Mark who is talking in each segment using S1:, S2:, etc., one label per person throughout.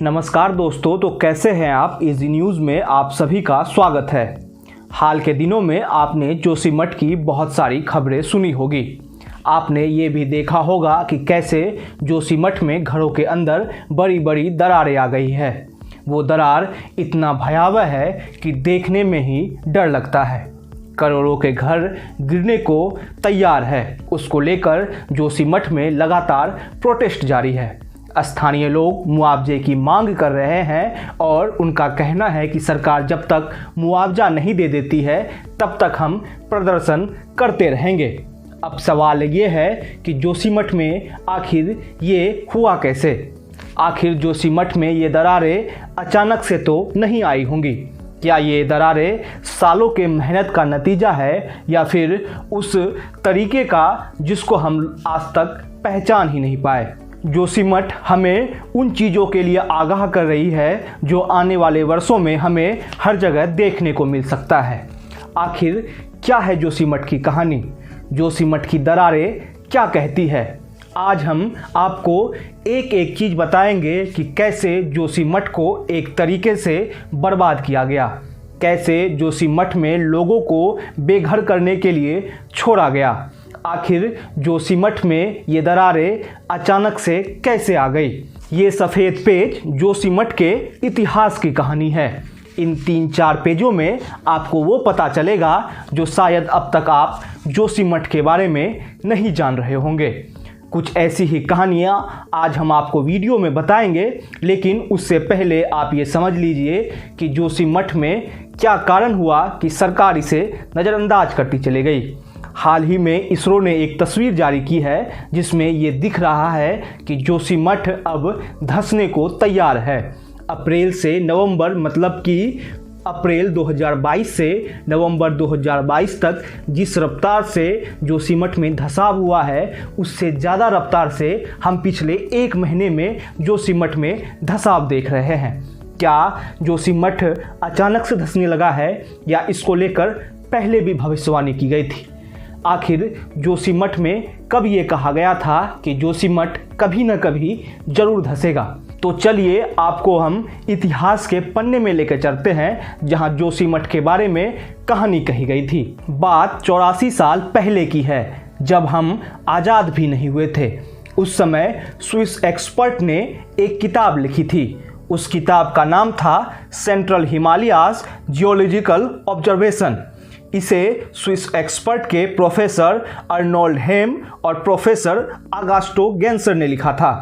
S1: नमस्कार दोस्तों, तो कैसे हैं आप। इजी न्यूज़ में आप सभी का स्वागत है। हाल के दिनों में आपने जोशीमठ की बहुत सारी खबरें सुनी होगी। आपने ये भी देखा होगा कि कैसे जोशीमठ में घरों के अंदर बड़ी बड़ी दरारें आ गई है। वो दरार इतना भयावह है कि देखने में ही डर लगता है। करोड़ों के घर गिरने को तैयार है। उसको लेकर जोशीमठ में लगातार प्रोटेस्ट जारी है। स्थानीय लोग मुआवजे की मांग कर रहे हैं और उनका कहना है कि सरकार जब तक मुआवजा नहीं दे देती है तब तक हम प्रदर्शन करते रहेंगे। अब सवाल ये है कि जोशीमठ में आखिर ये हुआ कैसे। आखिर जोशीमठ में ये दरारें अचानक से तो नहीं आई होंगी। क्या ये दरारें सालों के मेहनत का नतीजा है या फिर उस तरीके का जिसको हम आज तक पहचान ही नहीं पाए। जोशीमठ हमें उन चीज़ों के लिए आगाह कर रही है जो आने वाले वर्षों में हमें हर जगह देखने को मिल सकता है। आखिर क्या है जोशीमठ की कहानी, जोशीमठ की दरारें क्या कहती है। आज हम आपको एक एक चीज़ बताएंगे कि कैसे जोशीमठ को एक तरीके से बर्बाद किया गया, कैसे जोशीमठ में लोगों को बेघर करने के लिए छोड़ा गया। आखिर जोशीमठ में ये दरारें अचानक से कैसे आ गई। ये सफ़ेद पेज जोशीमठ के इतिहास की कहानी है। इन 3-4 पेजों में आपको वो पता चलेगा जो शायद अब तक आप जोशीमठ के बारे में नहीं जान रहे होंगे। कुछ ऐसी ही कहानियाँ आज हम आपको वीडियो में बताएंगे, लेकिन उससे पहले आप ये समझ लीजिए कि जोशीमठ में क्या कारण हुआ कि सरकार इसे नज़रअंदाज करती चली गई। हाल ही में इसरो ने एक तस्वीर जारी की है जिसमें ये दिख रहा है कि जोशीमठ अब धंसने को तैयार है। अप्रैल से नवंबर, मतलब कि अप्रैल 2022 से नवंबर 2022 तक जिस रफ्तार से जोशीमठ में धंसाव हुआ है उससे ज़्यादा रफ्तार से हम पिछले 1 महीने में जोशीमठ में धंसाव देख रहे हैं। क्या जोशीमठ अचानक से धंसने लगा है या इसको लेकर पहले भी भविष्यवाणी की गई थी। आखिर जोशीमठ में कब ये कहा गया था कि जोशीमठ कभी न कभी जरूर धंसेगा। तो चलिए आपको हम इतिहास के पन्ने में लेकर चलते हैं जहां जोशीमठ के बारे में कहानी कही गई थी। बात 84 साल पहले की है, जब हम आज़ाद भी नहीं हुए थे। उस समय स्विस एक्सपर्ट ने एक किताब लिखी थी। उस किताब का नाम था सेंट्रल हिमालयाज जियोलॉजिकल ऑब्जर्वेशन। इसे स्विस एक्सपर्ट के प्रोफेसर अर्नोल्ड हेम और प्रोफेसर आगास्टो गेंसर ने लिखा था।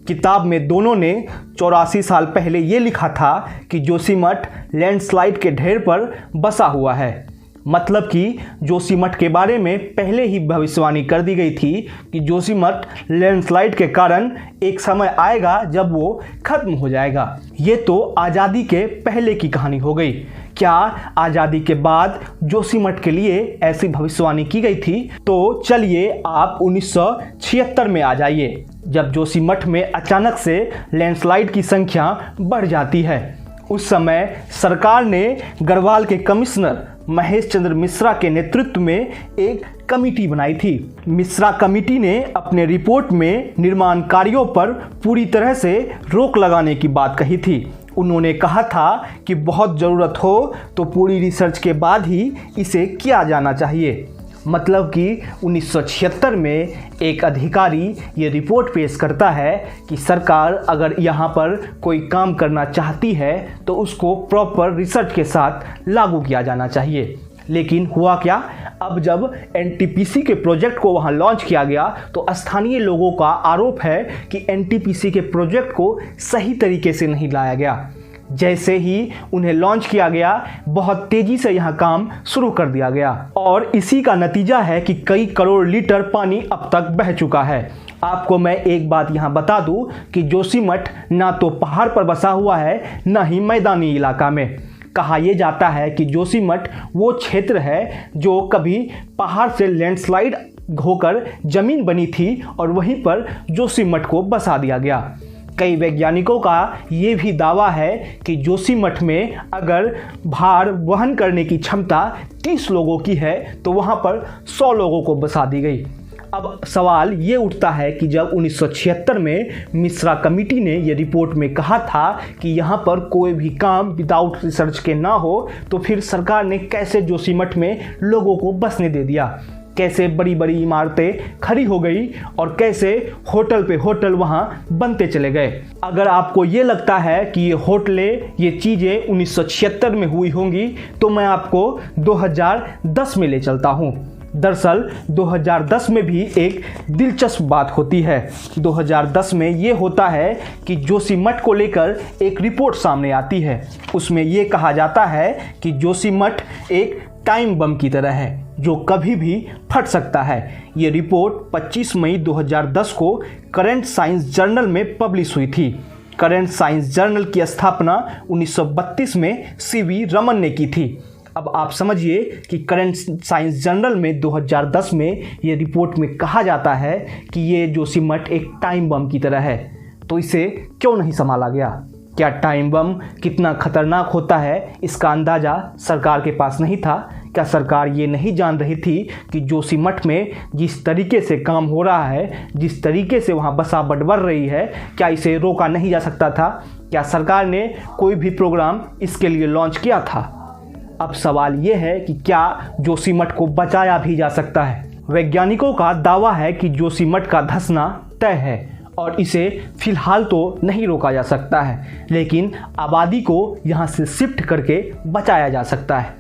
S1: किताब में दोनों ने 84 साल पहले ये लिखा था कि जोशीमठ लैंडस्लाइड के ढेर पर बसा हुआ है। मतलब कि जोशीमठ के बारे में पहले ही भविष्यवाणी कर दी गई थी कि जोशीमठ लैंडस्लाइड के कारण एक समय आएगा जब वो खत्म हो जाएगा। ये तो आज़ादी के पहले की कहानी हो गई। क्या आज़ादी के बाद जोशीमठ के लिए ऐसी भविष्यवाणी की गई थी? तो चलिए आप 1976 में आ जाइए, जब जोशीमठ में अचानक से लैंडस्लाइड की संख्या बढ़ जाती है। उस समय सरकार ने गढ़वाल के कमिश्नर महेश चंद्र मिश्रा के नेतृत्व में एक कमेटी बनाई थी। मिश्रा कमेटी ने अपने रिपोर्ट में निर्माण कार्यों पर पूरी तरह से रोक लगाने की बात कही थी। उन्होंने कहा था कि बहुत ज़रूरत हो तो पूरी रिसर्च के बाद ही इसे किया जाना चाहिए। मतलब कि 1976 में एक अधिकारी ये रिपोर्ट पेश करता है कि सरकार अगर यहाँ पर कोई काम करना चाहती है तो उसको प्रॉपर रिसर्च के साथ लागू किया जाना चाहिए। लेकिन हुआ क्या, अब जब एनटीपीसी के प्रोजेक्ट को वहाँ लॉन्च किया गया तो स्थानीय लोगों का आरोप है कि एनटीपीसी के प्रोजेक्ट को सही तरीके से नहीं लाया गया। जैसे ही उन्हें लॉन्च किया गया बहुत तेज़ी से यहाँ काम शुरू कर दिया गया और इसी का नतीजा है कि कई करोड़ लीटर पानी अब तक बह चुका है। आपको मैं एक बात यहाँ बता दूँ कि जोशीमठ ना तो पहाड़ पर बसा हुआ है ना ही मैदानी इलाका में। कहा यह जाता है कि जोशीमठ वो क्षेत्र है जो कभी पहाड़ से लैंडस्लाइड होकर ज़मीन बनी थी और वहीं पर जोशीमठ को बसा दिया गया। कई वैज्ञानिकों का ये भी दावा है कि जोशीमठ में अगर भार वहन करने की क्षमता 30 लोगों की है तो वहाँ पर 100 लोगों को बसा दी गई। अब सवाल ये उठता है कि जब 1976 में मिश्रा कमेटी ने ये रिपोर्ट में कहा था कि यहाँ पर कोई भी काम विदाउट रिसर्च के ना हो, तो फिर सरकार ने कैसे जोशीमठ में लोगों को बसने दे दिया, कैसे बड़ी बड़ी इमारतें खड़ी हो गई और कैसे होटल पे होटल वहाँ बनते चले गए। अगर आपको ये लगता है कि ये होटलें, ये चीज़ें 1976 में हुई होंगी, तो मैं आपको 2010 में ले चलता हूँ। दरअसल 2010 में भी एक दिलचस्प बात होती है। 2010 में ये होता है कि जोशीमठ को लेकर एक रिपोर्ट सामने आती है। उसमें ये कहा जाता है कि जोशीमठ एक टाइम बम की तरह है जो कभी भी फट सकता है। ये रिपोर्ट 25 मई 2010 को करंट साइंस जर्नल में पब्लिश हुई थी। करंट साइंस जर्नल की स्थापना 1932 में सीवी रमन ने की थी। अब आप समझिए कि करंट साइंस जर्नल में 2010 में ये रिपोर्ट में कहा जाता है कि ये जोशीमठ एक टाइम बम की तरह है, तो इसे क्यों नहीं संभाला गया? क्या टाइम बम कितना खतरनाक होता है इसका अंदाज़ा सरकार के पास नहीं था? क्या सरकार ये नहीं जान रही थी कि जोशीमठ में जिस तरीके से काम हो रहा है, जिस तरीके से वहाँ बसावट बढ़ रही है, क्या इसे रोका नहीं जा सकता था? क्या सरकार ने कोई भी प्रोग्राम इसके लिए लॉन्च किया था? अब सवाल ये है कि क्या जोशीमठ को बचाया भी जा सकता है? वैज्ञानिकों का दावा है कि जोशीमठ का धंसना तय है और इसे फिलहाल तो नहीं रोका जा सकता है, लेकिन आबादी को यहाँ से शिफ्ट करके बचाया जा सकता है।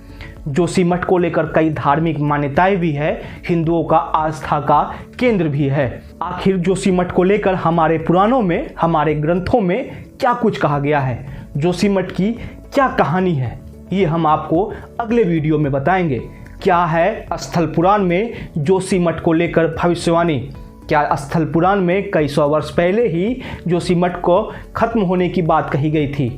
S1: जोशीमठ को लेकर कई धार्मिक मान्यताएं भी है, हिंदुओं का आस्था का केंद्र भी है। आखिर जोशीमठ को लेकर हमारे पुराणों में, हमारे ग्रंथों में क्या कुछ कहा गया है? जोशीमठ की क्या कहानी है, ये हम आपको अगले वीडियो में बताएंगे। क्या है स्थल पुराण में जोशीमठ को लेकर भविष्यवाणी? क्या स्थल पुराण में कई सौ वर्ष पहले ही जोशीमठ को खत्म होने की बात कही गई थी?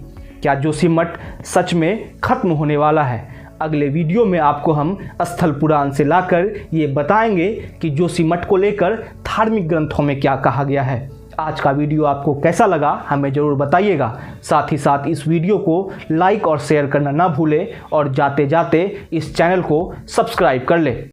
S1: क्या जोशीमठ सच में खत्म होने वाला है? अगले वीडियो में आपको हम स्थल पुराण से लाकर ये बताएंगे कि जोशीमठ को लेकर धार्मिक ग्रंथों में क्या कहा गया है। आज का वीडियो आपको कैसा लगा हमें ज़रूर बताइएगा। साथ ही साथ इस वीडियो को लाइक और शेयर करना ना भूलें और जाते जाते इस चैनल को सब्सक्राइब कर लें।